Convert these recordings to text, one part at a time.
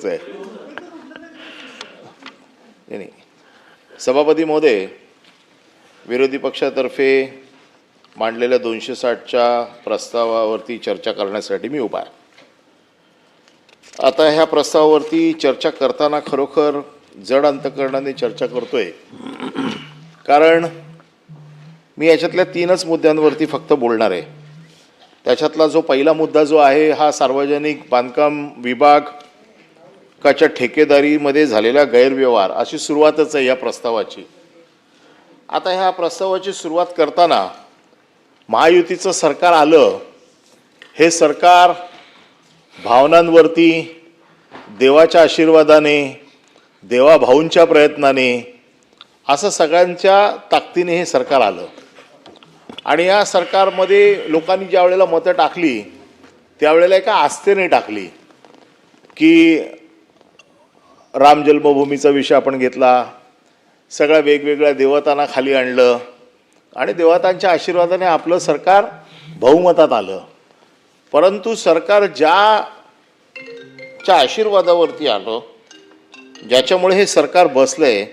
नाही सभापती महोदय, विरोधी पक्षातर्फे मांडलेल्या 260च्या प्रस्तावावरती चर्चा करण्यासाठी मी उभा आहे. आता ह्या प्रस्तावावरती चर्चा करताना खरोखर जड अंतकरणाने चर्चा करतोय, कारण मी याच्यातल्या 3च मुद्द्यांवरती फक्त बोलणार आहे. त्याच्यातला जो पहिला मुद्दा जो आहे हा सार्वजनिक बांधकाम विभागाच्या ठेकेदारीमध्ये झालेला गैरव्यवहार अशी सुरुवातच आहे या प्रस्तावाची. आता ह्या प्रस्तावाची सुरुवात करताना महायुतीचं सरकार आलं, हे सरकार भावनांवरती देवाच्या आशीर्वादाने, देवाभाऊंच्या प्रयत्नाने, असं सगळ्यांच्या ताकदीने हे सरकार आलं. आणि या सरकारमध्ये लोकांनी ज्या वेळेला मतं टाकली त्यावेळेला एका आस्थेने टाकली की राम जन्मभूमीचा विषय आपण घेतला, सगळ्या वेगवेगळ्या देवतांना खाली आणलं आणि देवतांच्या आशीर्वादाने आपलं सरकार बहुमतात आलं. परंतु सरकार ज्याच्या आशीर्वादावरती आलं, ज्याच्यामुळे हे सरकार बसलंय,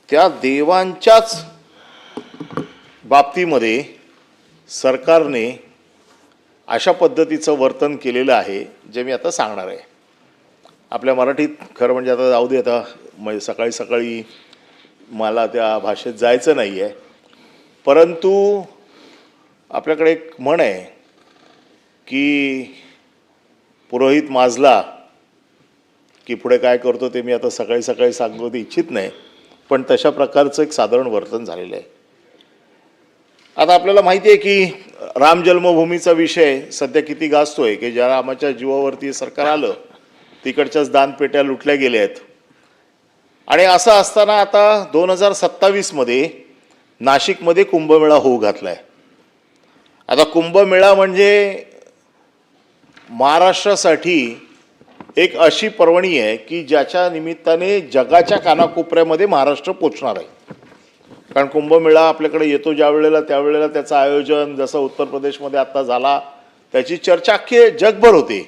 त्या देवांच्याच बाबतीमध्ये सरकारने अशा पद्धतीचं वर्तन केलेलं आहे जे मी आता सांगणार आहे. आपल्या मराठीत खरं म्हणजे आता जाऊ दे, आता सकाळी सकाळी मला त्या भाषेत जायचं नाही आहे, परंतु आपल्याकडे एक म्हण आहे की पुरोहित माजला की पुढे काय करतो ते मी आता सकाळी सकाळी सांगू इच्छित नाही, पण तशा प्रकारचं एक साधारण वर्तन झालेलं आहे. आता आपल्याला माहिती आहे की राम जन्मभूमीचा विषय सध्या किती गाजतोय की ज्या रामाच्या जीवावरती सरकार आलं तिकडच्याच दानपेट्या लुटल्या गेल्या आहेत. आणि असं असताना आता 2027 नाशिकमध्ये कुंभमेळा होऊ घातलाय. आता कुंभमेळा म्हणजे महाराष्ट्रासाठी एक अशी पर्वणी आहे की ज्याच्या निमित्ताने जगाच्या कानाकोपऱ्यामध्ये महाराष्ट्र पोचणार आहे. कारण कुंभमेळा आपल्याकडे येतो ज्या वेळेला त्यावेळेला त्याचं आयोजन जसं उत्तर प्रदेशमध्ये आत्ता झाला, त्याची चर्चा अख्खे जगभर होते.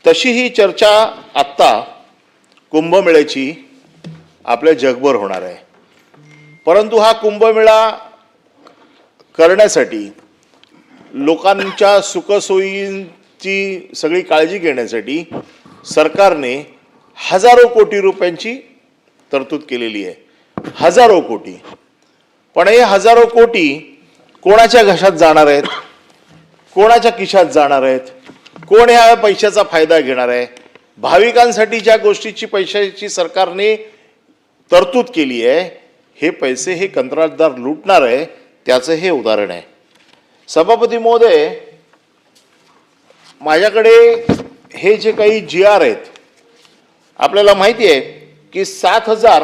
तशी ही चर्चा आत्ता कुंभमेळ्याची आपल्या जगभर होणार आहे. परंतु हा कुंभमेळा करण्यासाठी, लोकांच्या सुखसोयींची सगळी काळजी घेण्यासाठी सरकारने हजारो कोटी रुपयांची तरतूद केलेली आहे. हजारो कोटी. पण हे हजारो कोटी कोणाच्या घशात जाणार आहेत, कोणाच्या खिशात जाणार आहेत, कोण ह्या पैशाचा फायदा घेणार आहे? भाविकांसाठी ज्या गोष्टीची पैशाची सरकारने तरतूद केली आहे, हे पैसे हे कंत्राटदार लुटणार आहे, त्याचं हे उदाहरण आहे. सभापती महोदय, माझ्याकडे हे जे काही GR आहेत, आपल्याला माहिती आहे की 7,000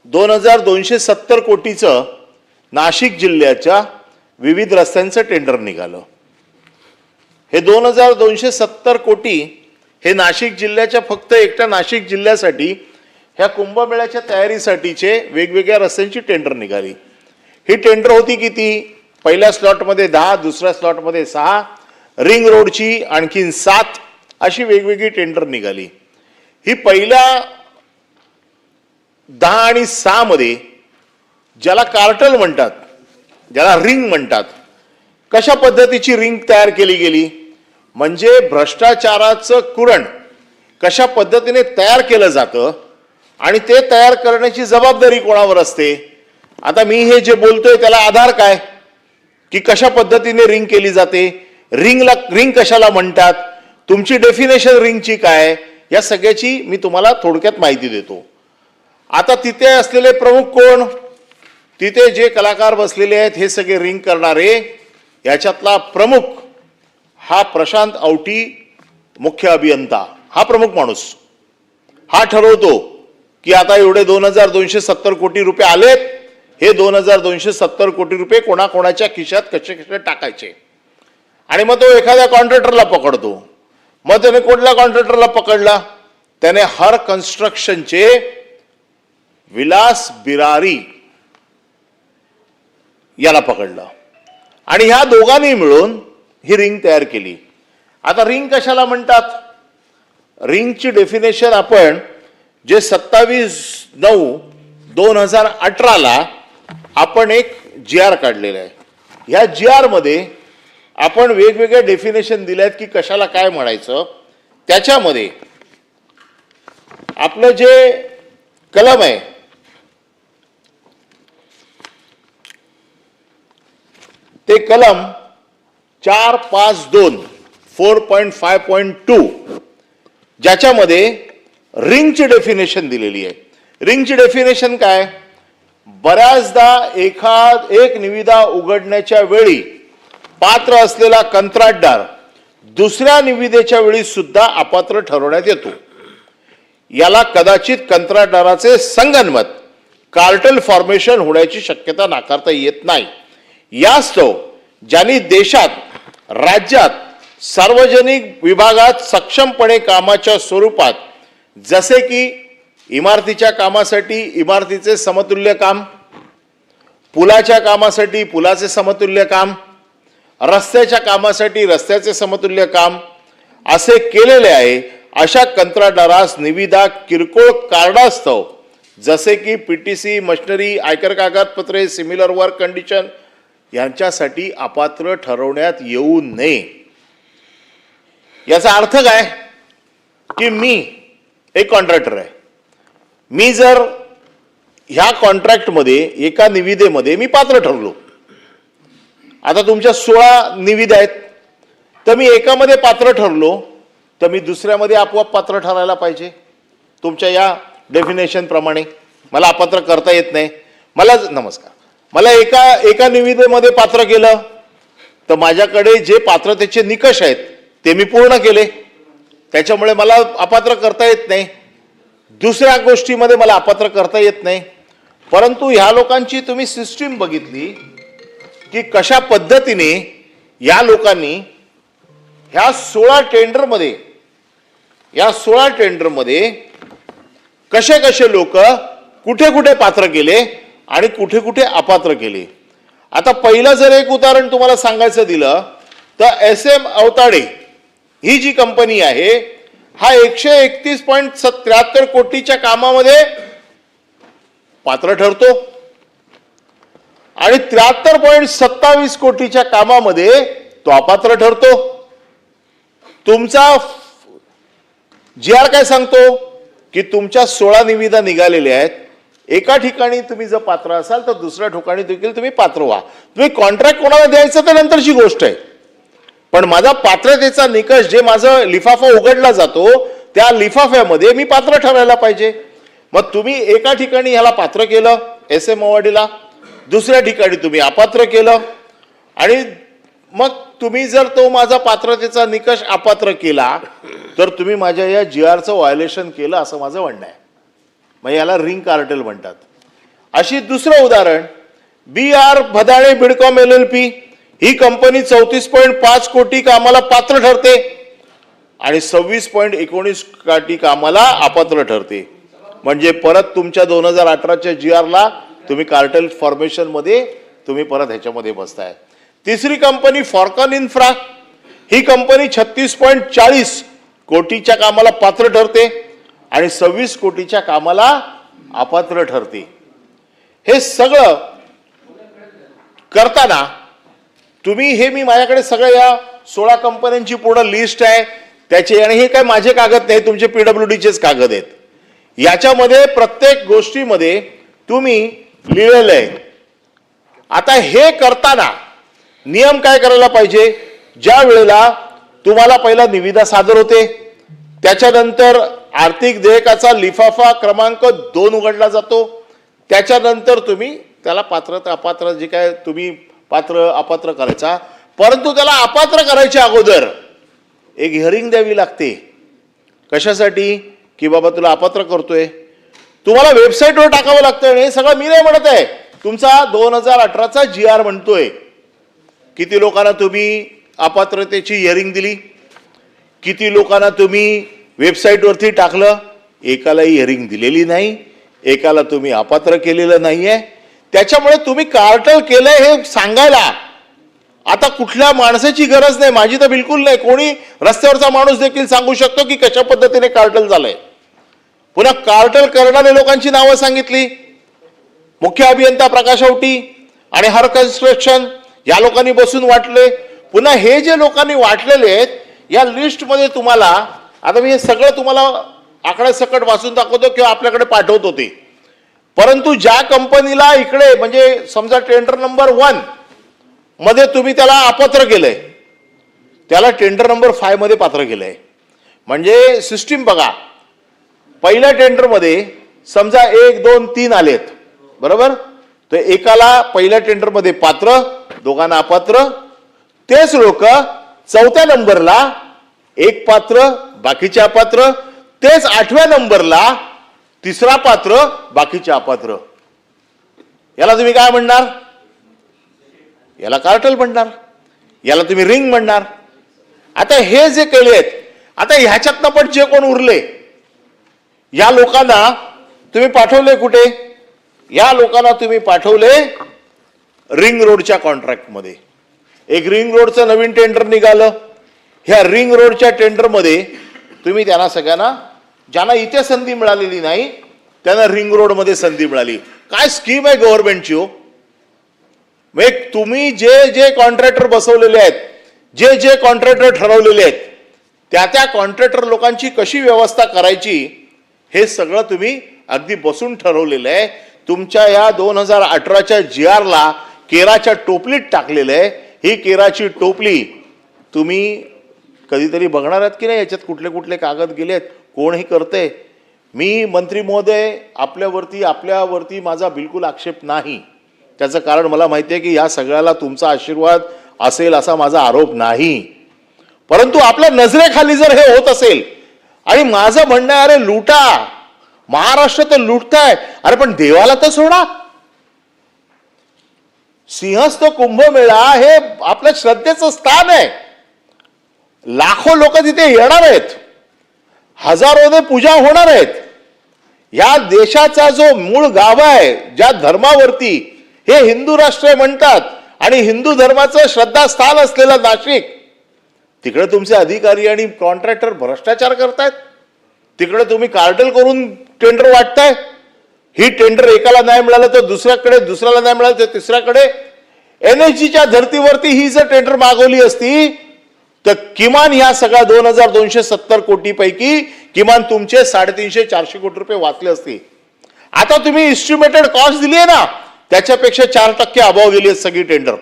2,270 कोटीचं नाशिक जिल्ह्याच्या विविध रस्त्यांचं टेंडर निघालं. हे 2,270 कोटी हे नाशिक जिल्ह्याच्या फक्त एकट्या नाशिक जिल्ह्यासाठी ह्या कुंभमेळ्याच्या तयारीसाठीचे वेगवेगळ्या रस्त्यांची टेंडर निघाली. ही टेंडर होती किती? पहिल्या स्लॉटमध्ये 10, दुसऱ्या स्लॉटमध्ये 6, रिंग रोडची आणखीन 7, अशी वेगवेगळी टेंडर निघाली. ही पहिल्या 10 आणि 6 मध्ये ज्याला कार्टल म्हणतात, ज्याला रिंग म्हणतात, कशा पद्धतीची रिंग तयार केली गेली म्हणजे भ्रष्टाचाराचं कुरण कशा पद्धतीने तयार केलं जातं आणि ते तयार करण्याची जबाबदारी कोणावर असते. आता मी हे जे बोलतोय त्याला आधार काय की कशा पद्धतीने रिंग केली जाते, रिंग कशाला म्हणतात, तुमची डेफिनेशन रिंगची काय, या सगळ्याची मी तुम्हाला थोडक्यात माहिती देतो. आता तिथे असलेले प्रमुख कोण, तिथे जे कलाकार बसलेले आहेत हे सगळे रिंग करणारे, याच्यातला प्रमुख हा प्रशांत आवटी, मुख्य अभियंता, हा प्रमुख माणूस. हा ठरवतो की आता एवढे 2,270 कोटी रुपये आलेत, हे 2,270 कोटी रुपये कोणाकोणाच्या खिशात कसे कसे टाकायचे. आणि मग तो एखाद्या कॉन्ट्रॅक्टरला पकडतो. मग त्याने कुठल्या कॉन्ट्रॅक्टरला पकडला त्याने हर कन्स्ट्रक्शनचे विलास बिरारी याला पकडलं आणि ह्या दोघांनी मिळून ही रिंग तयार केली. आता रिंग कशाला म्हणतात? रिंगची डेफिनेशन आपण जे 27/9/2018 आपण एक GR काढलेला आहे. ह्या GR मध्ये आपण वेगवेगळे डेफिनेशन दिले आहेत की कशाला काय म्हणायचं. त्याच्यामध्ये आपलं जे कलम आहे ते कलम 452 4.5.2 ज्याच्यामध्ये रिंगची डेफिनेशन दिलेली आहे. रिंगची डेफिनेशन काय? बऱ्याचदा एक निविदा उघडण्याच्या वेळी पात्र असलेला कंत्राटदार दुसऱ्या निविदेच्या वेळी सुद्धा अपात्र ठरवण्यात येतो. याला कदाचित कंत्राटदाराचे संगनमत कार्टेल फॉर्मेशन होण्याची शक्यता नाकारता येत नाही. यास्तव ज्यांनी देशात राज्यात सार्वजनिक विभागात सक्षमपणे कामाच्या स्वरूपात जसे की इमारतीच्या कामासाठी इमारतीचे समतुल्य काम, पुलाच्या कामासाठी पुलाचे समतुल्य काम, रस्त्याच्या कामासाठी रस्त्याचे समतुल्य काम असे केलेले आहे अशा कंत्राटदारास निविदा किरकोळ कारणास्तव जसे की PTC, मशिनरी, आयकर कागदपत्रे, सिमिलर वर्क कंडिशन यांच्यासाठी अपात्र ठरवण्यात येऊ नये. याचा अर्थ काय की मी एक कॉन्ट्रॅक्टर आहे. मी जर ह्या कॉन्ट्रॅक्टमध्ये एका निविदेमध्ये मी पात्र ठरलो. आता तुमच्या 16 निविदा आहेत तर मी एकामध्ये पात्र ठरलो तर मी दुसऱ्यामध्ये आपोआप पात्र ठरायला पाहिजे. तुमच्या या डेफिनेशन प्रमाणे मला अपात्र करता येत नाही. मला एका निविदेमध्ये पात्र केलं तर माझ्याकडे जे पात्रतेचे निकष आहेत ते मी पूर्ण केले, त्याच्यामुळे मला अपात्र करता येत नाही. दुसऱ्या गोष्टीमध्ये मला अपात्र करता येत नाही. परंतु ह्या लोकांची तुम्ही सिस्टीम बघितली की कशा पद्धतीने या लोकांनी ह्या 16 टेंडरमध्ये कसे लोक कुठे पात्र केले आणि कुठे अपात्र केले. आता पहिलं जर एक उदाहरण तुम्हाला सांगायचं दिलं तर SM अवताडे ही जी कंपनी आहे हा 131.73 कोटीच्या कामामध्ये पात्र ठरतो आणि 73.27 कोटीच्या कामामध्ये तो अपात्र ठरतो. तुमचा GR काय सांगतो की तुमच्या 16 निविदा निघालेल्या आहेत. एका ठिकाणी तुम्ही जर पात्र असाल तर दुसऱ्या ठिकाणी देखील तुम्ही पात्र व्हा. तुम्ही कॉन्ट्रॅक्ट कोणाला द्यायचं तर नंतरची गोष्ट आहे, पण माझा पात्रतेचा निकष जे माझा लिफाफा उघडला जातो त्या लिफाफ्यामध्ये मी पात्र ठरायला पाहिजे. मग तुम्ही एका ठिकाणी ह्याला पात्र केलं SM अवॉर्डीला, दुसऱ्या ठिकाणी तुम्ही अपात्र केलं आणि मग तुम्ही जर तो माझा पात्रतेचा निकष अपात्र केला तर तुम्ही माझ्या या GRचं व्हायोलेशन केलं असं माझं म्हणणं आहे. मग याला रिंग कार्टेल म्हणतात. अशी दुसरं उदाहरण BR भदाणे बिडकॉम LLP ही कंपनी 34.5 कोटी कामाला पात्र ठरते आणि 26.19 कोटी कामाला अपात्र ठरते. म्हणजे परत तुमच्या 2018च्या GRला तुम्ही कार्टेल फॉर्मेशन मध्ये तुम्ही परत ह्याच्यामध्ये बसताय. तिसरी कंपनी फॉर्कन इन्फ्रा ही कंपनी 36.40 कोटीच्या कामाला पात्र ठरते आणि 26 कोटीच्या कामाला अपात्र ठरते. हे सगळं करताना तुम्ही मी माझ्याकडे सगळ्या या 16 कंपन्यांची पूर्ण लिस्ट आहे त्याचे, आणि हे काय माझे कागद नाही, तुमचे PWDचेच कागद आहेत. याच्यामध्ये प्रत्येक गोष्टीमध्ये तुम्ही लिहिलेलं आहे. आता हे करताना नियम काय करायला पाहिजे? ज्या वेळेला तुम्हाला पहिला निविदा सादर होते त्याच्यानंतर आर्थिक देयकाचा लिफाफा क्रमांक 2 उघडला जातो, त्याच्यानंतर तुम्ही त्याला पात्र अपात्र जे काय तुम्ही पात्र अपात्र करायचा. परंतु त्याला अपात्र करायच्या अगोदर एक हिअरिंग द्यावी लागते. कशासाठी? की बाबा तुला अपात्र करतोय, तुम्हाला वेबसाईटवर टाकावं लागतं. हे सगळं मी नाही म्हणत आहे, तुमचा 2018चा GR म्हणतोय. किती लोकांना तुम्ही अपात्रतेची हिअरिंग दिली, किती लोकांना तुम्ही वेबसाईटवरती टाकलं, एकालाही हिअरिंग दिलेली नाही, एकाला तुम्ही अपात्र केलेलं नाहीये. त्याच्यामुळे तुम्ही कार्टल केलंय हे सांगायला आता कुठल्या माणसाची गरज नाही, माझी तर बिलकुल नाही. कोणी रस्त्यावरचा माणूस देखील सांगू शकतो की कशा पद्धतीने कार्टल झालंय. पुन्हा कार्टल करणाऱ्या लोकांची नावं सांगितली, मुख्य अभियंता प्रकाश औटी आणि हर कन्स्ट्रक्शन या लोकांनी बसून वाटले. पुन्हा हे जे लोकांनी वाटलेले आहेत या लिस्टमध्ये तुम्हाला, आता मी हे सगळं तुम्हाला आकडे सकट वाचून दाखवतो किंवा आपल्याकडे पाठवत होते, परंतु ज्या कंपनीला इकडे म्हणजे समजा टेंडर नंबर 1 मध्ये तुम्ही त्याला अपात्र केलंय, त्याला टेंडर नंबर 5 मध्ये पात्र केलंय. म्हणजे सिस्टीम बघा, पहिल्या टेंडरमध्ये समजा 1, 2, 3 आलेत, बरोबर, तर एकाला पहिल्या टेंडरमध्ये पात्र, दोघांना अपात्र. तेच लोक चौथ्या नंबरला एक पात्र, बाकीचे अपात्र. तेच 8व्या नंबरला तिसरा पात्र, बाकीचे अपात्र. याला तुम्ही काय म्हणणार? याला कार्टल म्हणणार, याला तुम्ही रिंग म्हणणार. आता हे जे केलेत, आता ह्याच्यातनं पण जे कोण उरले या लोकांना तुम्ही पाठवले कुठे? या लोकांना तुम्ही पाठवले रिंग रोडच्या कॉन्ट्रॅक्टमध्ये. एक रिंग रोडचं नवीन टेंडर निघालं. ह्या रिंग रोडच्या टेंडरमध्ये तुम्ही त्यांना सगळ्यांना, ज्यांना इथे संधी मिळालेली नाही त्यांना रिंग रोडमध्ये संधी मिळाली. काय स्कीम आहे गव्हर्नमेंटची हो. मग तुम्ही जे जे कॉन्ट्रॅक्टर बसवलेले आहेत, जे जे कॉन्ट्रॅक्टर ठरवलेले आहेत, त्या कॉन्ट्रॅक्टर लोकांची कशी व्यवस्था करायची हे सगळं तुम्ही अगदी बसून ठरवलेलं आहे. तुमच्या या 2018च्या GR ला केराच्या टोपलीत टाकलेलं आहे. ही केराची टोपली तुम्ही कधीतरी बघणार आहात की नाही, याच्यात कुठले कुठले कागद गेलेत, कोण हे करते. मी मंत्री महोदय आपल्यावरती माझा बिलकुल आक्षेप नाही. त्याचं कारण मला माहिती आहे की या सगळ्याला तुमचा आशीर्वाद असेल असा माझा आरोप नाही. परंतु आपल्या नजरेखाली जर हे होत असेल, आणि माझं म्हणणं आहे अरे लुटा, महाराष्ट्र तर लुटताय, अरे पण देवाला तर सोडा. सिंहस्थ कुंभमेळा हे आपल्या श्रद्धेचं स्थान आहे. लाखो लोक तिथे येणार आहेत, हजारोने पूजा होणार आहेत. या देशाचा जो मूळ गाभा आहे, ज्या धर्मावरती हे हिंदू राष्ट्र म्हणतात आणि हिंदू धर्माचं श्रद्धास्थान असलेलं नाशिक, तिकडे तुमचे अधिकारी आणि कॉन्ट्रॅक्टर भ्रष्टाचार करतायत. तिकडे तुम्ही कार्टल करून टेंडर वाटताय. ही टेंडर एकाला नाही मिळालं तर दुसऱ्याकडे, दुसऱ्याला नाही मिळालं तर तिसऱ्याकडे. NSGच्या धर्तीवरती ही जर टेंडर मागवली असती तर किमान ह्या सगळ्या 2270 कोटी पैकी किमान तुमचे 350-400 कोटी रुपये वाचले असते. आता तुम्ही इस्टिमेटेड कॉस्ट दिली आहे ना, त्याच्यापेक्षा 4% अभाव गेली आहेत सगळी टेंडर.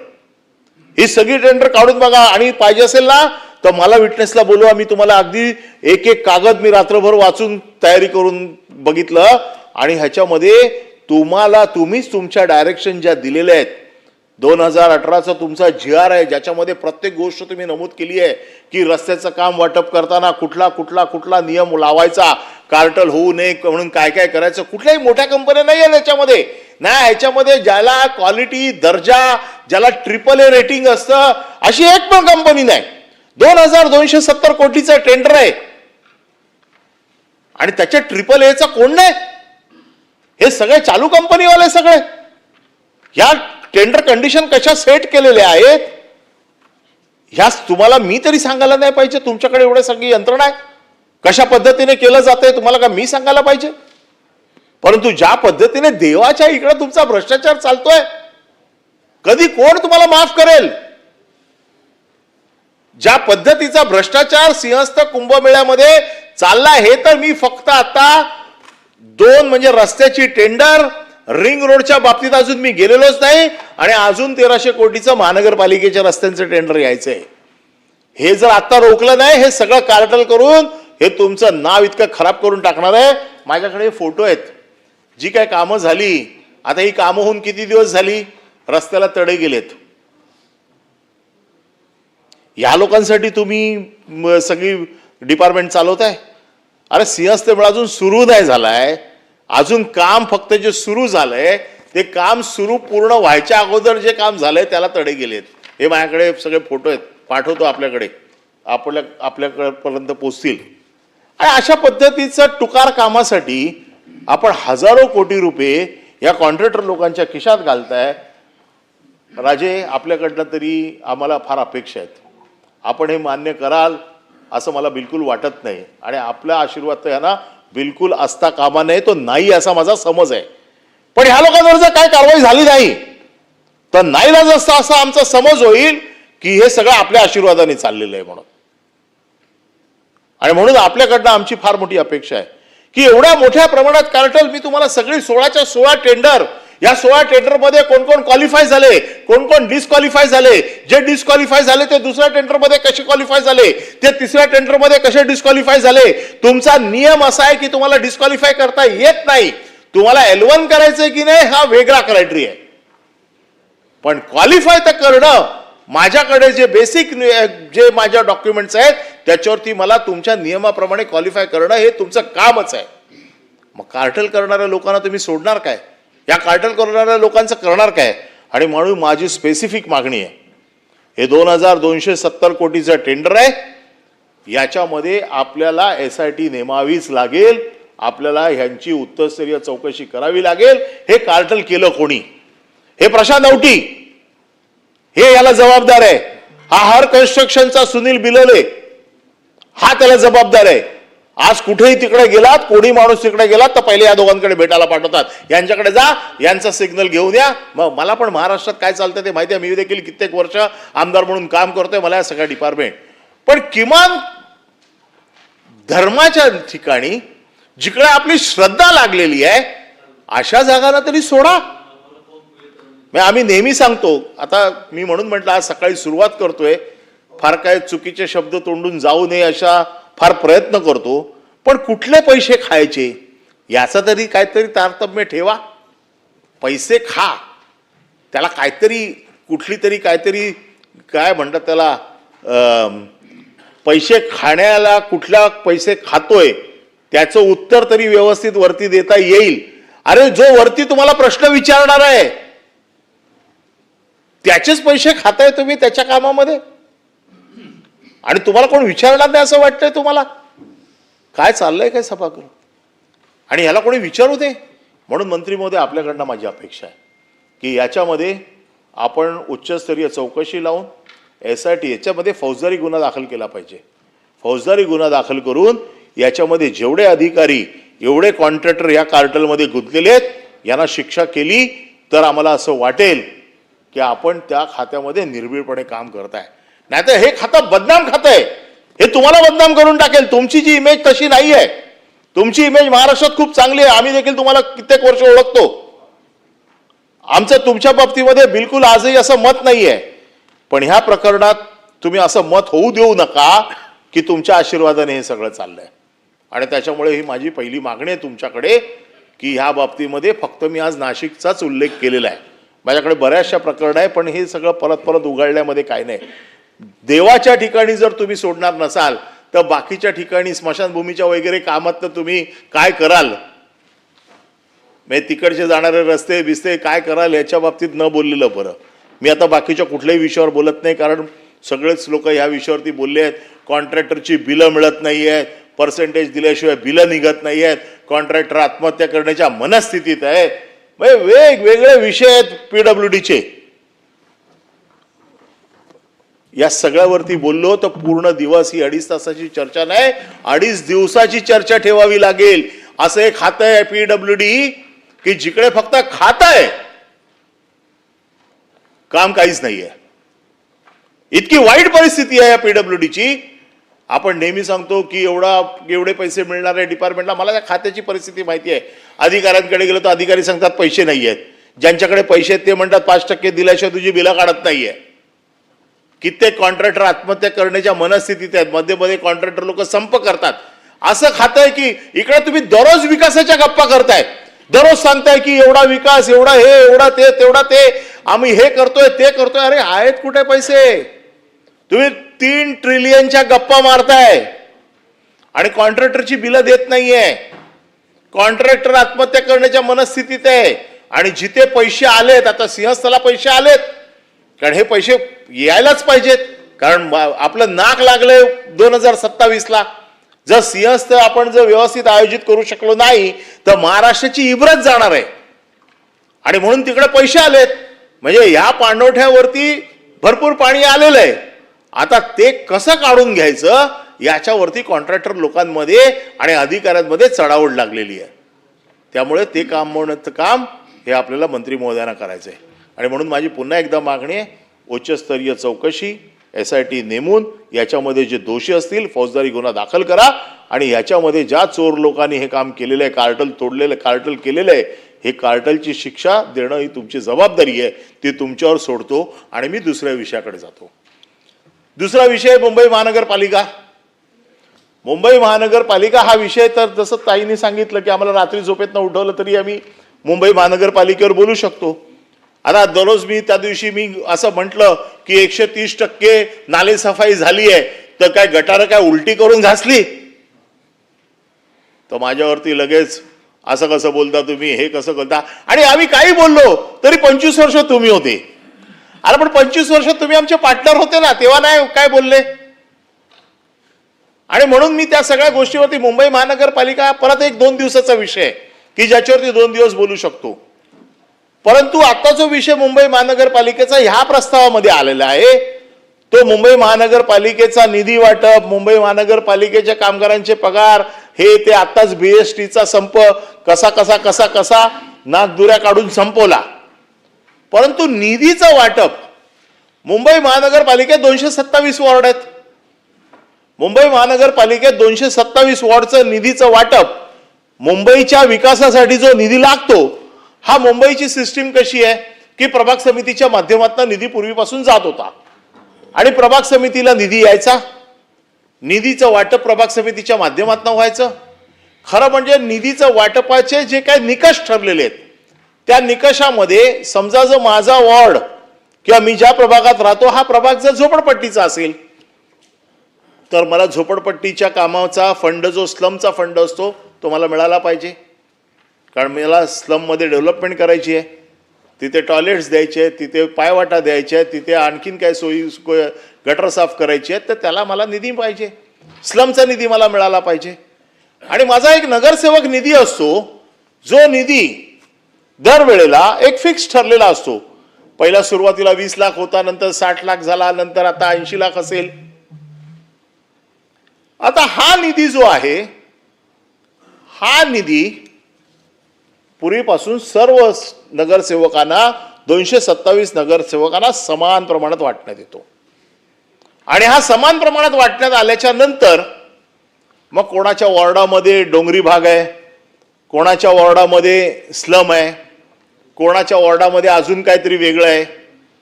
ही सगळी टेंडर काढून बघा, आणि पाहिजे असेल ना तर मला विटनेसला बोलवा. मी तुम्हाला अगदी एक एक कागद मी रात्रभर वाचून तयारी करून बघितलं, आणि ह्याच्यामध्ये तुम्हीच तुमच्या डायरेक्शन ज्या दिलेल्या आहेत, 2018चा तुमचा GR आहे ज्याच्यामध्ये प्रत्येक गोष्ट तुम्ही नमूद केली आहे की रस्त्याचं काम वाटप करताना कुठला कुठला कुठला नियम लावायचा, कार्टल होऊ नये म्हणून काय काय करायचं. कुठल्याही मोठ्या कंपन्या नाही आहे त्याच्यामध्ये. नाही, ह्याच्यामध्ये ज्याला क्वालिटी, दर्जा, ज्याला AAA रेटिंग असतं अशी एक पण कंपनी नाही. 2270 कोटीचं टेंडर आहे आणि त्याच्या AAAचा कोण नाही. हे सगळे चालू कंपनीवाले सगळे. या टेंडर कंडिशन कशा सेट केलेल्या आहेत ह्या तुम्हाला मी तरी सांगायला नाही पाहिजे. तुमच्याकडे एवढे सगळी यंत्रणा आहे, कशा पद्धतीने केलं जातंय तुम्हाला का मी सांगायला पाहिजे. परंतु ज्या पद्धतीने देवाच्या इकडे तुमचा भ्रष्टाचार चालतोय, कधी कोण तुम्हाला माफ करेल. ज्या पद्धतीचा भ्रष्टाचार सिंहस्थ कुंभमेळ्यामध्ये चालला हे तर मी फक्त आता 2 म्हणजे रस्त्याची टेंडर, रिंग रोडच्या बाबतीत अजून मी गेलेलोच नाही, आणि अजून 1300 कोटीचं महानगरपालिकेच्या रस्त्यांचं टेंडर यायचंय. हे जर आता रोखलं नाही, हे सगळं कार्टल करून हे तुमचं नाव इतकं खराब करून टाकणार आहे. माझ्याकडे फोटो आहेत, जी काय कामं झाली. आता ही कामं होऊन किती दिवस झाली, रस्त्याला तडे गेलेत. या लोकांसाठी तुम्ही सगळी डिपार्टमेंट चालवताय. अरे सिंहस्थ मेळा अजून सुरू नाही झालाय, अजून काम फक्त जे सुरू झालंय ते काम सुरू पूर्ण व्हायच्या अगोदर जे काम झालंय त्याला तडे गेलेत. हे माझ्याकडे सगळे फोटो आहेत, पाठवतो आपल्याकडे, आपल्यापर्यंत पोचतील. आणि अशा पद्धतीचं टुकार कामासाठी आपण हजारो कोटी रुपये या कॉन्ट्रॅक्टर लोकांच्या खिशात घालताय. राजे, आपल्याकडनं तरी आम्हाला फार अपेक्षा आहेत. आपण हे मान्य कराल असं मला बिलकुल वाटत नाही आणि आपला आशीर्वाद तर यांना बिलकुल असता कामा नये, तो नाही असा माझा समज आहे. पण ह्या लोकांवर जर काय कारवाई झाली नाही तर नाईलाज असता असा आमचा समज होईल की हे सगळं आपल्या आशीर्वादाने चाललेलं आहे म्हणून. आणि म्हणून आपल्याकडनं आमची फार मोठी अपेक्षा आहे की एवढ्या मोठ्या प्रमाणात कार्टल, मी तुम्हाला सगळी 16च्या 16 टेंडर, या 16 टेंडरमध्ये कोण कोण क्वालिफाय झाले, कोण कोण डिस्क्वालिफाय झाले, जे डिस्क्वालिफाय झाले ते दुसऱ्या टेंडरमध्ये कसे क्वालिफाय झाले, ते तिसऱ्या टेंडरमध्ये कसे डिस्क्वालिफाय झाले. तुमचा नियम असा आहे की तुम्हाला डिस्क्वालिफाय करता येत नाही. तुम्हाला L1 करायचंय की नाही हा वेगळा क्रायटेरिया आहे, पण क्वालिफाय तर करणं, माझ्याकडे जे बेसिक जे माझ्या डॉक्युमेंट्स आहेत त्याच्यावरती मला तुमच्या नियमाप्रमाणे क्वालिफाय करणं हे तुमचं कामच आहे. मग कार्टल करणाऱ्या लोकांना तुम्ही सोडणार काय? या कार्टल करणाऱ्या लोकांचं करणार काय? आणि म्हणून माझी स्पेसिफिक मागणी आहे, हे 2270 कोटीचं टेंडर आहे, याच्यामध्ये आपल्याला SIT नेमावीच लागेल. आपल्याला ह्यांची उत्तरस्तरीय चौकशी करावी लागेल. हे कार्टल केलं कोणी? हे प्रशांत औटी, हे याला जबाबदार आहे. हा हर कन्स्ट्रक्शनचा सुनील बिलोले, हा त्याला जबाबदार आहे. आज कुठेही तिकडे गेलात, कोणी माणूस तिकडे गेलात तर पहिले या दोघांकडे भेटायला पाठवतात, यांच्याकडे जा, यांचा सिग्नल घेऊन या. मग मला पण महाराष्ट्रात काय चालतं ते माहिती आहे. मी देखील कित्येक वर्ष आमदार म्हणून काम करतोय, मला या सगळ्या डिपार्टमेंट. पण किमान धर्माच्या ठिकाणी जिकडे आपली श्रद्धा लागलेली आहे अशा जागांना तरी सोडा. आम्ही नेहमी सांगतो, आता मी म्हणून म्हटलं आज सकाळी सुरुवात करतोय, फार काय चुकीचे शब्द तोंडून जाऊ नये अशा फार प्रयत्न करतो, पण कुठले पैसे खायचे याचा तरी काहीतरी तारतम्य ठेवा. पैसे खा, त्याला काहीतरी कुठली तरी काहीतरी काय म्हणतात त्याला, पैसे खाण्याला कुठल्या पैसे खातोय त्याचं उत्तर तरी व्यवस्थित वरती देता येईल. अरे जो वरती तुम्हाला प्रश्न विचारणार आहे त्याचेच पैसे खाताय तुम्ही त्याच्या कामामध्ये, आणि तुम्हाला कोण विचारणार नाही असं वाटतंय तुम्हाला? काय चाललंय काय सभागृह? आणि याला कोणी विचारू दे. म्हणून मंत्री महोदय, आपल्याकडनं माझी अपेक्षा आहे की याच्यामध्ये आपण उच्चस्तरीय चौकशी लावून SIT याच्यामध्ये फौजदारी गुन्हा दाखल केला पाहिजे. फौजदारी गुन्हा दाखल करून याच्यामध्ये जेवढे अधिकारी, एवढे कॉन्ट्रॅक्टर या कार्टलमध्ये गुंतलेले आहेत यांना शिक्षा केली तर आम्हाला असं वाटेल की आपण त्या खात्यामध्ये निर्भीडपणे काम करताय. नाहीतर हे खातं बदनाम खातं आहे, हे तुम्हाला बदनाम करून टाकेल. तुमची जी इमेज तशी नाही आहे, तुमची इमेज महाराष्ट्रात खूप चांगली आहे. आम्ही देखील तुम्हाला कित्येक वर्ष ओळखतो. आमचं तुमच्या बाबतीमध्ये बिलकुल आजही असं मत नाही आहे, पण ह्या प्रकरणात तुम्ही असं मत होऊ देऊ नका की तुमच्या आशीर्वादाने हे सगळं चाललंय. आणि त्याच्यामुळे ही माझी पहिली मागणी आहे तुमच्याकडे की ह्या बाबतीमध्ये फक्त मी आज नाशिकचाच उल्लेख केलेला आहे. माझ्याकडे बऱ्याचशा प्रकरण आहे, पण हे सगळं परत परत उघडल्यामध्ये काय नाही. देवाच्या ठिकाणी जर तुम्ही सोडणार नसाल तर बाकीच्या ठिकाणी स्मशानभूमीच्या वगैरे कामात तर तुम्ही काय कराल? म्हणजे तिकडचे जाणारे रस्ते बिस्ते काय कराल याच्या बाबतीत न बोललेलं बरं. मी आता बाकीच्या कुठल्याही विषयावर बोलत नाही, कारण सगळेच लोक ह्या विषयावरती बोलले आहेत. कॉन्ट्रॅक्टरची बिलं मिळत नाही आहेत, पर्सेंटेज दिल्याशिवाय बिलं निघत नाही आहेत, कॉन्ट्रॅक्टर आत्महत्या करण्याच्या मनस्थितीत आहे. म्हणजे वेगवेगळे विषय आहेत PWDचे. या सगळ्यावरती बोललो तर पूर्ण दिवस ही 2.5 तासाची चर्चा नाही, 2.5 दिवसाची चर्चा ठेवावी लागेल. असं एक खातं आहे PWD की जिकडे फक्त खातं आहे, काम काहीच नाहीये. इतकी वाईट परिस्थिती आहे या PWDची. आपण नेहमी सांगतो की एवढे पैसे मिळणार आहे डिपार्टमेंटला. मला त्या खात्याची परिस्थिती माहिती आहे. अधिकाऱ्यांकडे गेलो तर अधिकारी सांगतात पैसे नाही आहेत. ज्यांच्याकडे पैसे आहेत ते म्हणतात 5% दिल्याशिवाय तुझी बिलं काढत नाहीये. कित्येक कॉन्ट्रॅक्टर आत्महत्या करण्याच्या मनस्थितीत आहेत. मध्ये मध्ये कॉन्ट्रॅक्टर लोक संप करतात. असं खातं आहे की इकडे तुम्ही दररोज विकासाच्या गप्पा करताय, दररोज सांगताय की एवढा विकास, एवढा हे, एवढा ते, तेवढा ते, आम्ही हे करतोय ते करतोय. अरे आहेत कुठे पैसे? तुम्ही 3 ट्रिलियनच्या गप्पा मारताय आणि कॉन्ट्रॅक्टरची बिलं देत नाहीये. कॉन्ट्रॅक्टर आत्महत्या करण्याच्या मनस्थितीत आहे. आणि जिथे पैसे आलेत, आता सिंहस्थला पैसे आलेत, कारण हे पैसे यायलाच पाहिजेत, कारण आपलं नाक लागलंय 2027ला. जर सिंहस्थ आपण जर व्यवस्थित आयोजित करू शकलो नाही तर महाराष्ट्राची इब्रत जाणार आहे. आणि म्हणून तिकडे पैसे आलेत, म्हणजे या पाणवठ्यावरती भरपूर पाणी आलेलं आहे. आता ते कसं काढून घ्यायचं याच्यावरती कॉन्ट्रॅक्टर लोकांमध्ये आणि अधिकाऱ्यांमध्ये चढाओढ लागलेली आहे. त्यामुळे ते काम हे आपल्याला मंत्री महोदयांना करायचं आहे. आणि म्हणून माझी पुन्हा एकदा मागणी आहे, उच्चस्तरीय चौकशी SIT नेमून याच्यामध्ये जे दोषी असतील फौजदारी गुन्हा दाखल करा. आणि याच्यामध्ये ज्या चोर लोकांनी हे काम केलेलं आहे, कार्टल केलेलं आहे, हे कार्टलची शिक्षा देणं ही तुमची जबाबदारी आहे. ती तुमच्यावर सोडतो आणि मी दुसऱ्या विषयाकडे जातो. दुसरा विषय मुंबई महानगरपालिका. मुंबई महानगरपालिका हा विषय तर जसं ताईंनी सांगितलं की आम्हाला रात्री झोपेतनं उठवलं तरी आम्ही मुंबई महानगरपालिकेवर बोलू शकतो. आता दररोज मी त्या दिवशी मी असं म्हटलं की 130% नालेसफाई झाली आहे, तर काय गटारं काय उलटी करून घासली, तर माझ्यावरती लगेच असं कसं बोलता तुम्ही, हे कसं करता. आणि आम्ही काही बोललो तरी 25 वर्ष तुम्ही होते. अरे पण 25 वर्ष तुम्ही आमचे पार्टनर होते ना, तेव्हा नाही काय बोलले. आणि म्हणून मी त्या सगळ्या गोष्टीवरती मुंबई महानगरपालिका परत एक 2 दिवसाचा विषय आहे की ज्याच्यावरती 2 दिवस बोलू शकतो. परंतु आता जो विषय मुंबई महानगरपालिकेचा ह्या प्रस्तावामध्ये आलेला आहे तो मुंबई महानगरपालिकेचा निधी वाटप, मुंबई महानगरपालिकेच्या कामगारांचे पगार, हे ते आताच BSTचा संप कसा नागदुऱ्या काढून संपवला. परंतु निधीचं वाटप मुंबई महानगरपालिकेत 227 वॉर्ड आहेत. मुंबई महानगरपालिकेत 227 वॉर्डचं निधीचं वाटप, मुंबईच्या विकासासाठी जो निधी लागतो, हा मुंबईची सिस्टीम कशी आहे की प्रभाग समितीच्या माध्यमातून निधी पूर्वीपासून जात होता आणि प्रभाग समितीला निधी यायचा, निधीचं वाटप प्रभाग समितीच्या माध्यमातून व्हायचं. खरं म्हणजे निधीचं वाटपाचे जे काही निकष ठरलेले आहेत त्या निकषामध्ये समजा जर माझा वॉर्ड किंवा मी ज्या प्रभागात राहतो हा प्रभाग जर झोपडपट्टीचा असेल तर मला झोपडपट्टीच्या कामाचा फंड जो स्लमचा फंड असतो तो मला मिळाला पाहिजे. कारण मला स्लममध्ये डेव्हलपमेंट करायची आहे, तिथे टॉयलेट्स द्यायचे आहेत, तिथे पायवाटा द्यायचे आहेत, तिथे आणखीन काय सोयी गटर साफ करायची आहेत, तर त्याला मला निधी पाहिजे, स्लमचा निधी मला मिळाला पाहिजे. आणि माझा एक नगरसेवक निधी असतो जो निधी दरवेळेला एक फिक्स ठरलेला असतो. पहिला सुरुवातीला 20 लाख होता, नंतर 60 लाख झाला, नंतर आता 80 लाख असेल. आता हा निधी जो आहे हा निधी पूर्वीपासून सर्व नगरसेवकांना 227 नगरसेवकांना समान प्रमाणात वाटण्यात येतो. आणि हा समान प्रमाणात वाटण्यात आल्याच्या नंतर मग कोणाच्या वॉर्डामध्ये डोंगरी भाग आहे, कोणाच्या वॉर्डामध्ये स्लम आहे, कोणाच्या वॉर्डामध्ये अजून काहीतरी वेगळं आहे,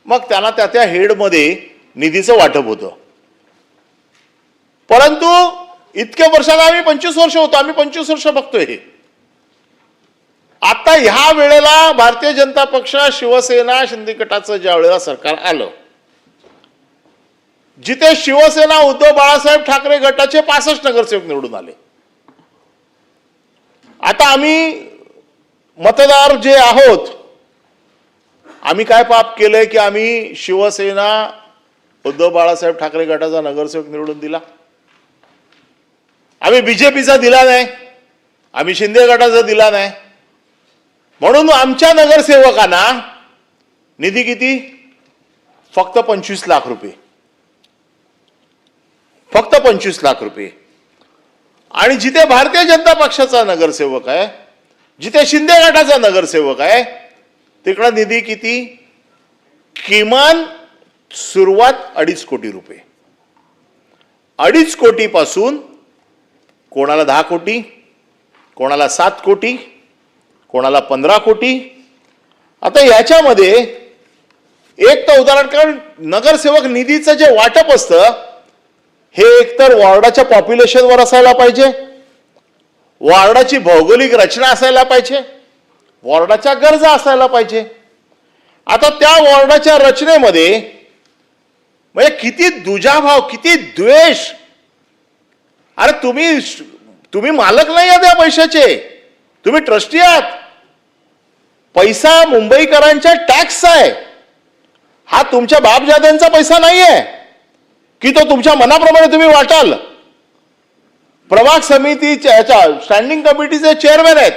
मग त्यांना त्या हेडमध्ये निधीचं वाटप होतं. परंतु इतक्या वर्षाला आम्ही 25 वर्ष होतो, आम्ही 25 वर्ष बघतोय हे. आता ह्या वेळेला भारतीय जनता पक्ष, शिवसेना, शिंदे गटाचं ज्या वेळेला सरकार आलं, जिथे शिवसेना उद्धव बाळासाहेब ठाकरे गटाचे 65 नगरसेवक निवडून आले. आता आम्ही मतदार जे आहोत, आम्ही काय पाप केलंय की आम्ही शिवसेना उद्धव बाळासाहेब ठाकरे गटाचा नगरसेवक निवडून दिला, आम्ही BJPचा दिला नाही, आम्ही शिंदे गटाचा दिला नाही. म्हणून आमच्या नगरसेवकांना निधी किती? फक्त 25 लाख रुपये, फक्त 25 लाख रुपये. आणि जिथे भारतीय जनता पक्षाचा नगरसेवक आहे, जिथे शिंदे गटाचा नगरसेवक आहे, तिकडे निधी किती? किमान सुरुवात 2.5 कोटी रुपये. 2.5 कोटीपासून कोणाला 10 कोटी, कोणाला 7 कोटी, कोणाला 15 कोटी. आता याच्यामध्ये एक तर उदाहरण, कारण नगरसेवक निधीचं जे वाटप असतं हे एकतर वॉर्डाच्या पॉप्युलेशनवर असायला पाहिजे, वॉर्डाची भौगोलिक रचना असायला पाहिजे, वॉर्डाच्या गरजा असायला पाहिजे. आता त्या वॉर्डाच्या रचनेमध्ये म्हणजे किती दुजाभाव, किती द्वेष. अरे तुम्ही मालक नाही आहात या पैशाचे, तुम्ही ट्रस्टी आहात. पैसा मुंबईकरांच्या टॅक्सचा आहे, हा तुमच्या बापजाद्यांचा पैसा नाही आहे की तो तुमच्या मनाप्रमाणे तुम्ही वाटाल. प्रभाग समितीच्या याच्या स्टँडिंग कमिटीचे चेअरमॅन आहेत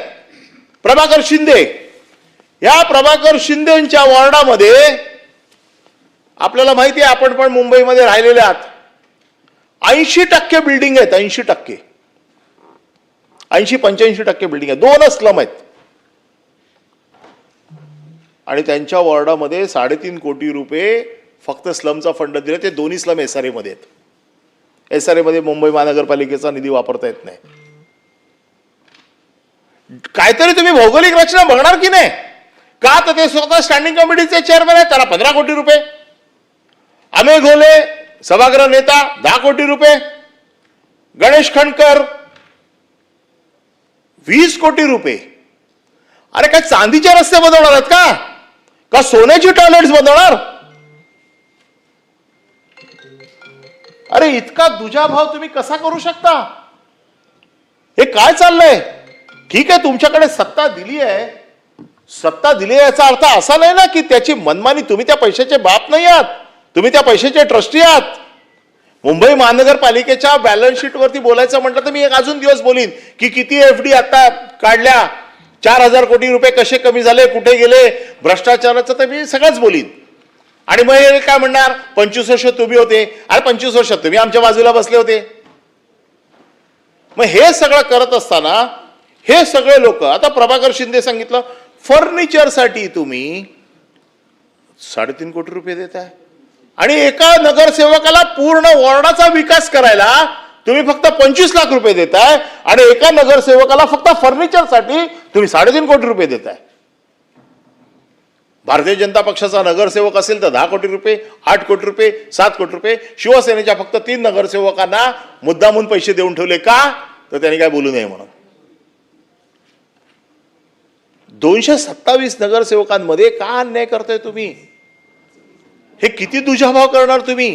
प्रभाकर शिंदे. या प्रभाकर शिंदेच्या वॉर्डामध्ये आपल्याला माहिती आहे, आपण पण मुंबईमध्ये राहिलेले आहात, 80% बिल्डिंग आहेत. 80%, 80-85% बिल्डिंग आहेत. 2च स्लम आहेत आणि त्यांच्या वॉर्डामध्ये 3.5 कोटी रुपये फक्त स्लमचा फंड दिले. ते दोन्ही स्लम SRA मध्ये आहेत. SRA मध्ये मुंबई महानगरपालिकेचा निधी वापरता येत नाही. काहीतरी तुम्ही भौगोलिक रचना बघणार की नाही का? तर ते स्वतः स्टँडिंग कमिटीचे चेअरमॅन आहेत, त्याला 15 कोटी रुपये. अमेय घोले सभागृह नेता 10 कोटी रुपये. गणेश खंडकर 20 कोटी रुपये. अरे काय चांदीचे रस्ते बनवणार आहेत का सोन्याची टॉयलेट्स बनवणार? अरे इतका दुजाभाव तुम्ही कसा करू शकता? हे काय चाललंय? ठीक आहे, तुमच्याकडे सत्ता दिली आहे, सत्ता दिली याचा अर्थ असा नाही ना की त्याची मनमानी. तुम्ही त्या पैशाचे बाप नाही आहात, तुम्ही त्या पैशाचे ट्रस्टी आहात. मुंबई महानगरपालिकेच्या बॅलन्स शीट वरती बोलायचं म्हटलं तर मी एक अजून दिवस बोलीन की किती FD आता काढल्या, 4,000 कोटी रुपये कसे कमी झाले, कुठे गेले, भ्रष्टाचाराचं तर मी सगळंच बोलीन. आणि मग हे काय म्हणणार, 25 वर्ष तुम्ही होते. अरे 25 वर्ष तुम्ही आमच्या बाजूला बसले होते. मग हे सगळं करत असताना हे सगळे लोक, आता प्रभाकर शिंदे सांगितलं फर्निचरसाठी तुम्ही 3.5 कोटी रुपये देताय आणि एका नगरसेवकाला पूर्ण वॉर्डाचा विकास करायला तुम्ही फक्त 25 लाख रुपये देताय आणि एका नगरसेवकाला फक्त फर्निचरसाठी तुम्ही 3.5 कोटी रुपये देताय. भारतीय जनता पक्षाचा नगरसेवक असेल तर 10 कोटी रुपये, 8 कोटी रुपये, 7 कोटी रुपये. शिवसेनेच्या फक्त 3 नगरसेवकांना मुद्दामून पैसे देऊन ठेवले का? तर त्यांनी काय बोलू नये म्हणून. 227 नगरसेवकांमध्ये का अन्याय करताय तुम्ही? हे किती दुजाभाव करणार तुम्ही?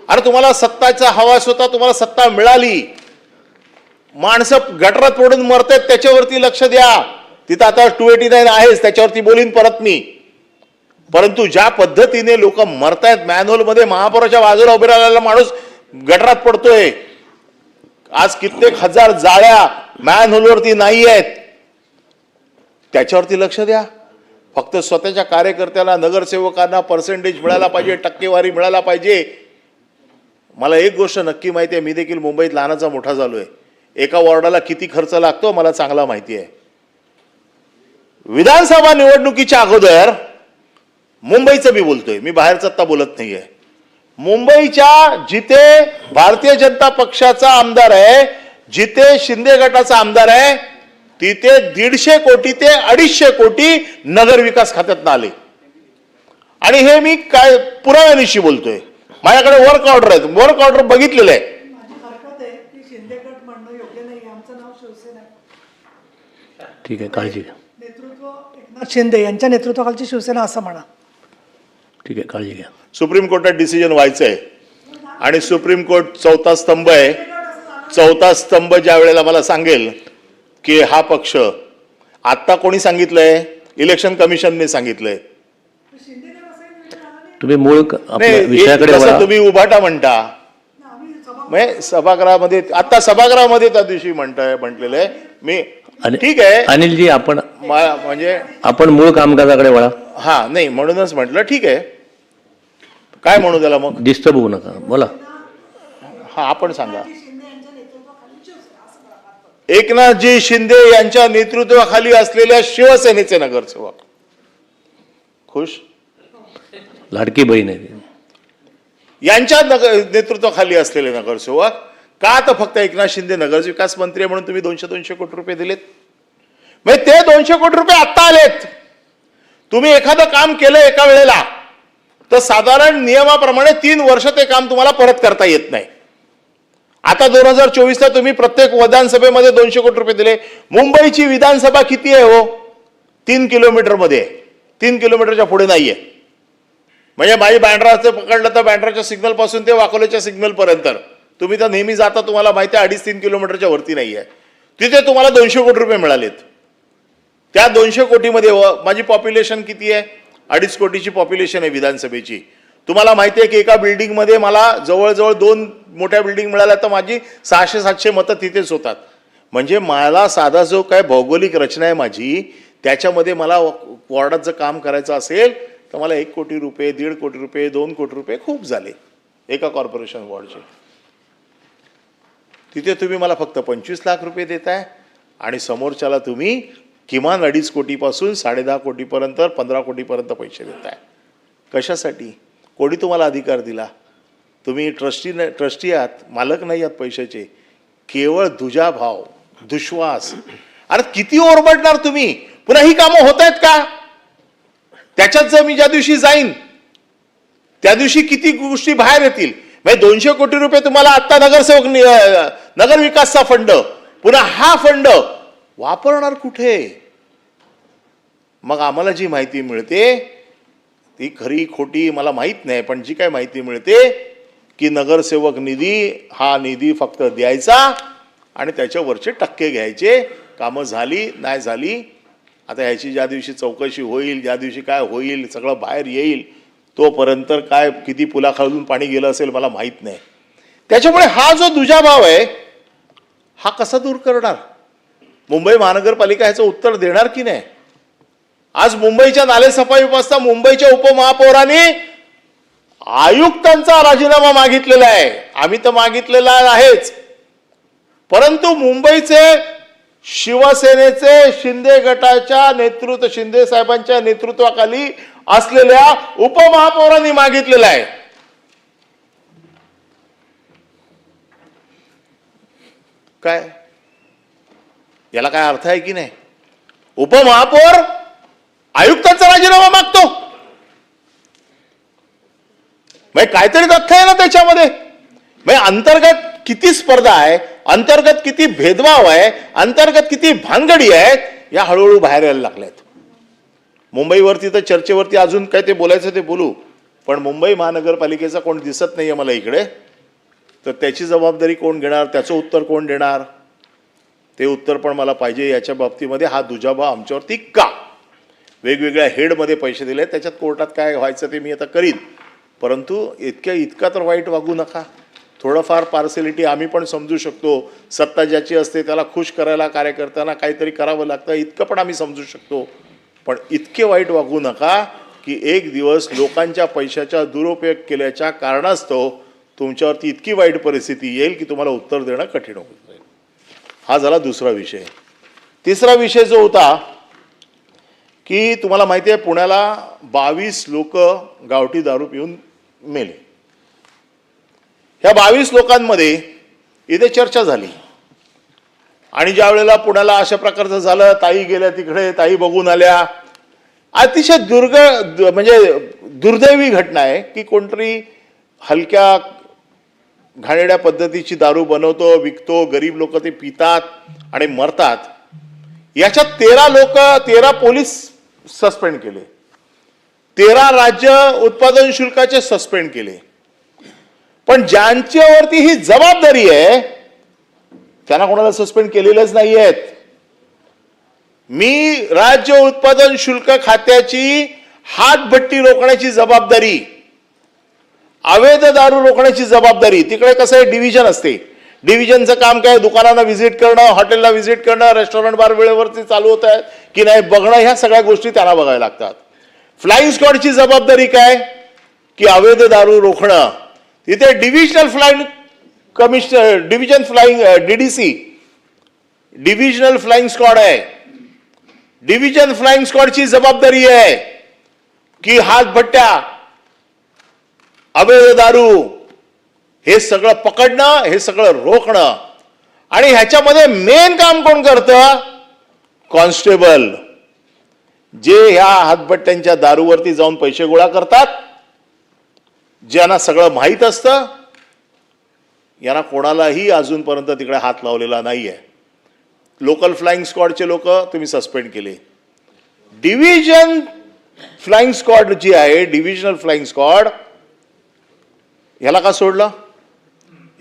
अरे तुम्हाला सत्ताचा हवास होता, तुम्हाला सत्ता मिळाली, माणसं गटारात पडून मरतात त्याच्यावरती लक्ष द्या. तिथं आता 289 आहेच, त्याच्यावरती बोलीन परत मी. परंतु ज्या पद्धतीने लोक मरतायत, मॅनहोल मध्ये महापौराच्या बाजूला उभे राहिलेला माणूस गटारात पडतोय. आज कित्येक हजार जाळ्या मॅनहोलवरती नाही आहेत, त्याच्यावरती लक्ष द्या. फक्त स्वतःच्या कार्यकर्त्याला, नगरसेवकांना पर्सेंटेज मिळाला पाहिजे, टक्केवारी मिळाला पाहिजे. मला एक गोष्ट नक्की माहिती आहे, मी देखील मुंबईत लहानाचा मोठा झालोय. एका वॉर्डाला किती खर्च लागतो मला चांगला माहिती आहे. विधानसभा निवडणुकीच्या अगोदर मुंबईचं मी बोलतोय, मी बाहेरचं आता बोलत नाहीये. मुंबईच्या जिथे भारतीय जनता पक्षाचा आमदार आहे, जिथे शिंदे गटाचा आमदार आहे, तिथे 150 कोटी ते 250 कोटी नगर विकास खात्यात आले. आणि हे मी काय पुराव्यानिशी बोलतोय. माझ्याकडे वर्क ऑर्डर आहेत, वर्क ऑर्डर बघितलेलं आहे. ठीक आहे, काळजी घ्या. नेतृत्व एकनाथ शिंदे यांच्या नेतृत्वाखालची शिवसेना असं म्हणा. ठीक आहे, काळजी घ्या. सुप्रीम कोर्टात डिसिजन व्हायचंय आणि सुप्रीम कोर्ट चौथा स्तंभ आहे. चौथा स्तंभ ज्या वेळेला मला सांगेल की हा पक्ष, आता कोणी सांगितलंय? इलेक्शन कमिशनने सांगितलंय. तुम्ही मूळ आपल्या विषयाकडे वळा. तुम्ही उभाटा म्हणता, म्हणजे सभागृहामध्ये, आता सभागृहामध्ये त्या दिवशी म्हटलेलं आहे मी. ठीक आहे अनिलजी, आपण म्हणजे आपण मूळ कामकाजाकडे वळा. हा नाही, म्हणूनच म्हटलं ठीक आहे. काय म्हणू त्याला मग? डिस्टर्ब होऊ नका, बोला. हा, आपण सांगा. एकनाथजी शिंदे यांच्या नेतृत्वाखाली असलेल्या शिवसेनेचे नगरसेवक खुश, लाडकी बहीण आहे यांच्या नेतृत्वाखाली असलेले नगरसेवक का? तर फक्त एकनाथ शिंदे नगरविकास मंत्री आहे म्हणून तुम्ही 200 कोटी रुपये दिलेत. म्हणजे ते 200 कोटी रुपये आता आलेत. तुम्ही एखादं काम केलं एका वेळेला तर साधारण नियमाप्रमाणे 3 वर्ष ते काम तुम्हाला परत करता येत नाही. आता 2024ला तुम्ही प्रत्येक विधानसभेमध्ये 200 कोटी रुपये दिले. मुंबईची विधानसभा किती आहे हो? 3 किलोमीटर मध्ये, 3 किलोमीटरच्या पुढे नाहीये. म्हणजे माझी बँड्राचं पकडलं तर बँड्राच्या सिग्नल पासून ते वाकोल्याच्या सिग्नल पर्यंत तुम्ही तर नेहमी जाता, तुम्हाला माहिती आहे 2.5-3 किलोमीटरच्या वरती नाहीये. तिथे तुम्हाला 200 कोटी रुपये मिळालेत. त्या 200 कोटीमध्ये माझी पॉप्युलेशन किती आहे? 2.5 कोटीची पॉप्युलेशन आहे विधानसभेची. तुम्हाला माहिती आहे की एका बिल्डिंगमध्ये मला जवळजवळ 2 मोठ्या बिल्डिंग मिळाल्या तर माझी 600-700 मतं तिथेच होतात. म्हणजे मला साधा जो काय भौगोलिक रचना आहे माझी, त्याच्यामध्ये मला वॉर्डात जर काम करायचं असेल तर मला 1 कोटी रुपये, 1.5 कोटी रुपये, 2 कोटी रुपये खूप झाले एका कॉर्पोरेशन वॉर्डचे. तिथे तुम्ही मला फक्त 25 लाख रुपये देताय आणि समोरच्याला तुम्ही किमान 2.5 कोटीपासून 10.5 कोटीपर्यंत 15 कोटीपर्यंत पैसे देताय. कशासाठी? कोणी तुम्हाला अधिकार दिला? तुम्ही ट्रस्टी आहात, मालक नाही आहात पैशाचे. केवळ दुजाभाव, दुश्वास. अरे किती ओरबडणार तुम्ही? पुन्हा ही कामं होत आहेत का? त्याच्यात जर मी ज्या दिवशी जाईन त्या दिवशी किती गोष्टी बाहेर येतील. म्हणजे 200 कोटी रुपये तुम्हाला आता नगरसेवक नगर विकासचा फंड, पुन्हा हा फंड वापरणार कुठे? मग आम्हाला जी माहिती मिळते ती खरी खोटी मला माहीत नाही, पण जी काय माहिती मिळते की नगरसेवक निधी हा निधी फक्त द्यायचा आणि त्याच्यावरचे टक्के घ्यायचे. कामं झाली नाही झाली, आता ह्याची ज्या दिवशी चौकशी होईल, ज्या दिवशी काय होईल, सगळं बाहेर येईल, तोपर्यंत काय किती पुलाखालून पाणी गेलं असेल मला माहीत नाही. त्याच्यामुळे हा जो दुजाभाव आहे हा कसा दूर करणार? मुंबई महानगरपालिका ह्याचं उत्तर देणार की नाही? आज मुंबईच्या नालेसफाईपासून मुंबईच्या उपमहापौरांनी आयुक्तांचा राजीनामा मागितलेला आहे. आम्ही तर मागितलेला आहेच, परंतु मुंबईचे शिवसेनेचे शिंदे गटाच्या नेतृत्व, शिंदे साहेबांच्या नेतृत्वाखाली असलेल्या उपमहापौरांनी मागितलेला आहे. काय याला काय अर्थ आहे की नाही? उपमहापौर आयुक्तांचा राजीनामा मागतो, म्हणजे काहीतरी तथ्य आहे ना त्याच्यामध्ये. म्हणजे अंतर्गत किती स्पर्धा आहे, अंतर्गत किती भेदभाव आहे, अंतर्गत किती भानगडी आहेत, या हळूहळू बाहेर यायला लागल्यात. मुंबईवरती तर चर्चेवरती अजून काय ते बोलायचं ते बोलू, पण मुंबई महानगरपालिकेचा कोण दिसत नाहीये मला इकडे. तर त्याची जबाबदारी कोण घेणार, त्याचं उत्तर कोण देणार, ते उत्तर पण मला पाहिजे. याच्या बाबतीमध्ये हा दुजाभाव आमच्यावरती का? वेगवेगळ्या हेडमध्ये पैसे दिले, त्याच्यात कोर्टात काय व्हायचं ते मी आता करीन, परंतु इतका तर वाईट वागू नका. थोडंफार पार्सॅलिटी आम्ही पण समजू शकतो. सत्ता ज्याची असते त्याला खुश करायला कार्यकर्त्यांना काहीतरी करावं लागतं, इतकं पण आम्ही समजू शकतो. पण इतके वाईट वागू नका की एक दिवस लोकांच्या पैशाचा दुरुपयोग केल्याच्या कारणास्तव तुमच्यावरती इतकी वाईट परिस्थिती येईल की तुम्हाला उत्तर देणं कठीण होऊन जाईल. हा झाला दुसरा विषय. तिसरा विषय जो होता की तुम्हाला माहिती आहे पुण्याला 22 लोक गावठी दारू पिऊन मेले. ह्या 22 लोकांमध्ये इथे चर्चा झाली आणि ज्या वेळेला पुण्याला अशा प्रकारचं झालं, ताई गेल्या तिकडे, ताई बघून आल्या. अतिशय म्हणजे दुर्दैवी घटना आहे की कोणतरी हलक्या घाणेरड्या पद्धतीची दारू बनवतो, विकतो, गरीब लोक ते पितात आणि मरतात. याच्यात 13 पोलीस सस्पेंड केले, 13 राज्य उत्पादन शुल्काचे सस्पेंड केले. पण ज्यांच्यावरती ही जबाबदारी आहे त्यांना कोणाला सस्पेंड केलेलेच नाही आहेत. मी राज्य उत्पादन शुल्क खात्याची हातभट्टी रोखण्याची जबाबदारी, अवैध दारू रोखण्याची जबाबदारी, तिकडे कसं आहे डिव्हिजन असते. डिव्हिजनचं काम काय? दुकानांना व्हिजिट करणं, हॉटेलला व्हिजिट करणं, रेस्टॉरंट बार वेळेवरती चालू होत आहेत की नाही बघणं, ह्या सगळ्या गोष्टी त्यांना बघायला लागतात. फ्लाइंग स्क्वॉडची जबाबदारी काय? की अवैध दारू रोखणं. तिथे divisional flying commissioner, division flying DDC, divisional flying squad आहे. डिव्हिजन फ्लाइंग स्क्वॉडची जबाबदारी आहे की हातभट्ट्या, अवैध दारू हे सगळं पकडणं, हे सगळं रोखणं. आणि ह्याच्यामध्ये मेन काम कोण करतं? कॉन्स्टेबल, जे ह्या हातभट्ट्यांच्या दारूवरती जाऊन पैसे गोळा करतात, ज्यांना सगळं माहीत असतं. यांना कोणालाही अजूनपर्यंत तिकडे हात लावलेला नाहीये. लोकल फ्लाइंग स्क्वॉडचे लोक तुम्ही सस्पेंड केले. डिव्हिजन फ्लाइंग स्क्वॉड जी आहे, डिव्हिजनल फ्लाइंग स्क्वॉड, ह्याला का सोडलं?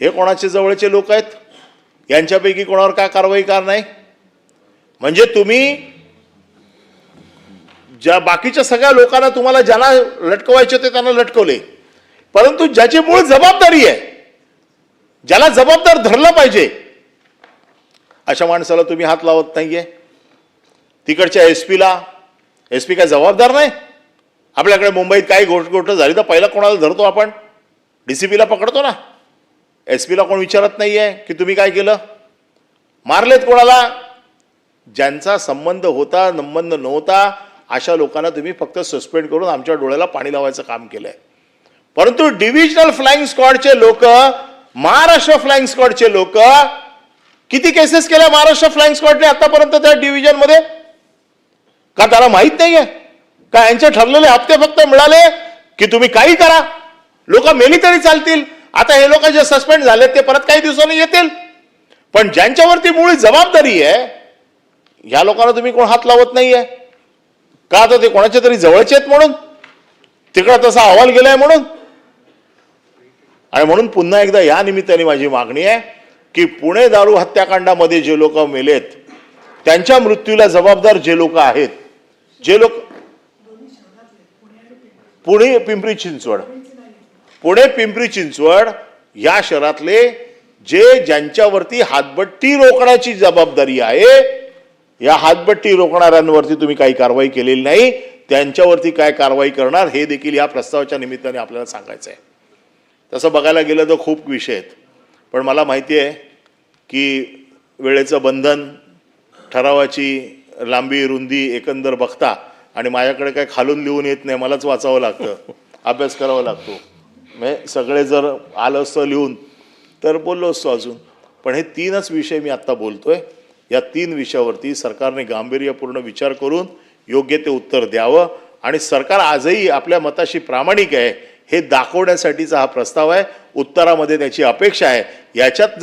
हे कोणाचे जवळचे लोक आहेत? यांच्यापैकी कोणावर काय कारवाई करणार नाही? म्हणजे तुम्ही ज्या बाकीच्या सगळ्या लोकांना, तुम्हाला ज्यांना लटकवायचे होते त्यांना लटकवले, परंतु ज्याची मूळ जबाबदारी आहे, ज्याला जबाबदार धरलं पाहिजे, अशा माणसाला तुम्ही हात लावत नाहीये. तिकडच्या एसपी काय जबाबदार नाही? आपल्याकडे मुंबईत काही गोष्ट झाली तर पहिला कोणाला धरतो आपण? डीसीपीला पकडतो ना. एसपीला कोण विचारत नाहीये की तुम्ही काय केलं? मारलेत कोणाला? ज्यांचा संबंध होता संबंध नव्हता अशा लोकांना तुम्ही फक्त सस्पेंड करून आमच्या डोळ्याला पाणी लावायचं काम केलंय. परंतु डिव्हिजनल फ्लाइंग स्क्वॉडचे लोक, महाराष्ट्र फ्लाइंग स्क्वॉडचे लोक, किती केसेस केल्या महाराष्ट्र फ्लाइंग स्क्वॉडने आतापर्यंत त्या डिव्हिजन मध्ये? का त्याला माहित नाहीये का यांचे ठरलेले हप्ते फक्त मिळाले की तुम्ही काही करा, लोक मेली तरी चालतील? आता हे लोक जे सस्पेंड झाले ते परत काही दिवसांनी येतील, पण ज्यांच्यावरती मूळ जबाबदारी आहे ह्या लोकांना तुम्ही कोण हात लावत नाहीये का? आता ते कोणाच्या तरी जवळचे आहेत म्हणून, तिकडे तसा अहवाल गेलाय म्हणून. आणि म्हणून पुन्हा एकदा या निमित्ताने माझी मागणी आहे की पुणे दारू हत्याकांडामध्ये जे लोक मेलेत त्यांच्या मृत्यूला जबाबदार जे लोक आहेत, जे लोक पुणे पिंपरी चिंचवड या शहरातले ज्यांच्यावरती हातबट्टी रोखण्याची जबाबदारी आहे, या हातबट्टी रोखणाऱ्यांवरती तुम्ही काही कारवाई केलेली नाही, त्यांच्यावरती काय कारवाई करणार हे देखील या प्रस्तावाच्या निमित्ताने आपल्याला सांगायचं आहे. तसं बघायला गेलं तर खूप विषय आहेत, पण मला माहिती आहे की वेळेचं बंधन, ठरावाची लांबी रुंदी एकंदर बघता, आणि माझ्याकडे काय खालून लिहून येत नाही, मलाच वाचावं लागतं, अभ्यास करावा लागतो. म्हणजे सगळे जर आलं असतं लिहून तर बोललो असतो अजून. पण हे 3च विषय मी आत्ता बोलतोय. या 3 विषयावरती सरकारने गांभीर्यपूर्ण विचार करून योग्य ते उत्तर द्यावं, आणि सरकार आजही आपल्या मताशी प्रामाणिक आहे हे दाखवण्यासाठीचा हा प्रस्ताव आहे. उत्तरामध्ये त्याची अपेक्षा आहे. याच्यात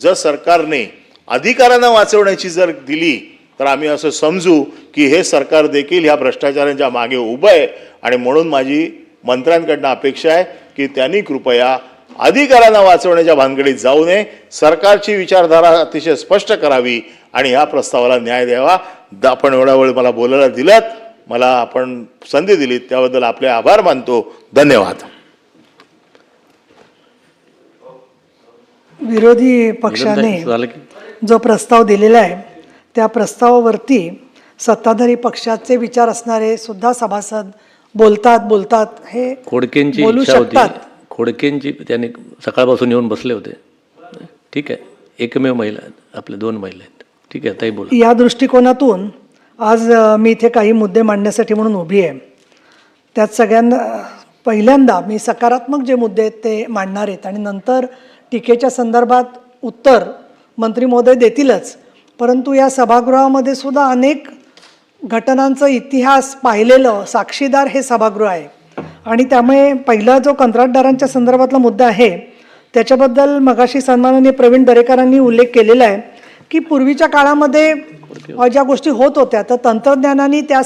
जर सरकारने अधिकाऱ्यांना वाचवण्याची जर दिली तर आम्ही असं समजू की हे सरकार देखील ह्या भ्रष्टाचारांच्या मागे उभं आहे. आणि म्हणून माझी मंत्र्यांकडनं अपेक्षा आहे की त्यांनी कृपया अधिकाऱ्यांना वाचवण्याच्या भानगडीत जाऊ नये, सरकारची विचारधारा अतिशय स्पष्ट करावी आणि ह्या प्रस्तावाला न्याय द्यावा. आपण एवढा वेळ मला बोलायला दिलात, मला आपण संधी दिलीत त्याबद्दल आपले आभार मानतो. धन्यवाद. विरोधी पक्षाने झालं की जो प्रस्ताव दिलेला आहे त्या प्रस्तावावरती सत्ताधारी पक्षाचे विचार असणारे सुद्धा सभासद बोलतात हे खोडकेंची बोलू इच्छा होती. शकतात. खोडकेंची त्यांनी सकाळपासून येऊन बसले होते. ठीक आहे, एकमेव महिला आहेत, आपल्या 2 महिला आहेत. ठीक आहे, ताई बोला. या दृष्टिकोनातून आज मी इथे काही मुद्दे मांडण्यासाठी म्हणून उभी आहे. त्यात सगळ्यांना पहिल्यांदा मी सकारात्मक जे मुद्दे आहेत ते मांडणार आहेत, आणि नंतर टीकेच्या संदर्भात उत्तर मंत्री महोदय देतीलच. परंतु या सभागृहामध्ये सुद्धा अनेक घटनांचा इतिहास पाहिलेलं साक्षीदार हे सभागृह आहे, आणि त्यामुळे पहिला जो कंत्राटदारांच्या संदर्भातला मुद्दा आहे त्याच्याबद्दल मगाशी सन्माननीय प्रवीण दरेकरांनी उल्लेख केलेला आहे की पूर्वीच्या काळामध्ये ज्या गोष्टी होत होत्या तर तंत्रज्ञानाने त्या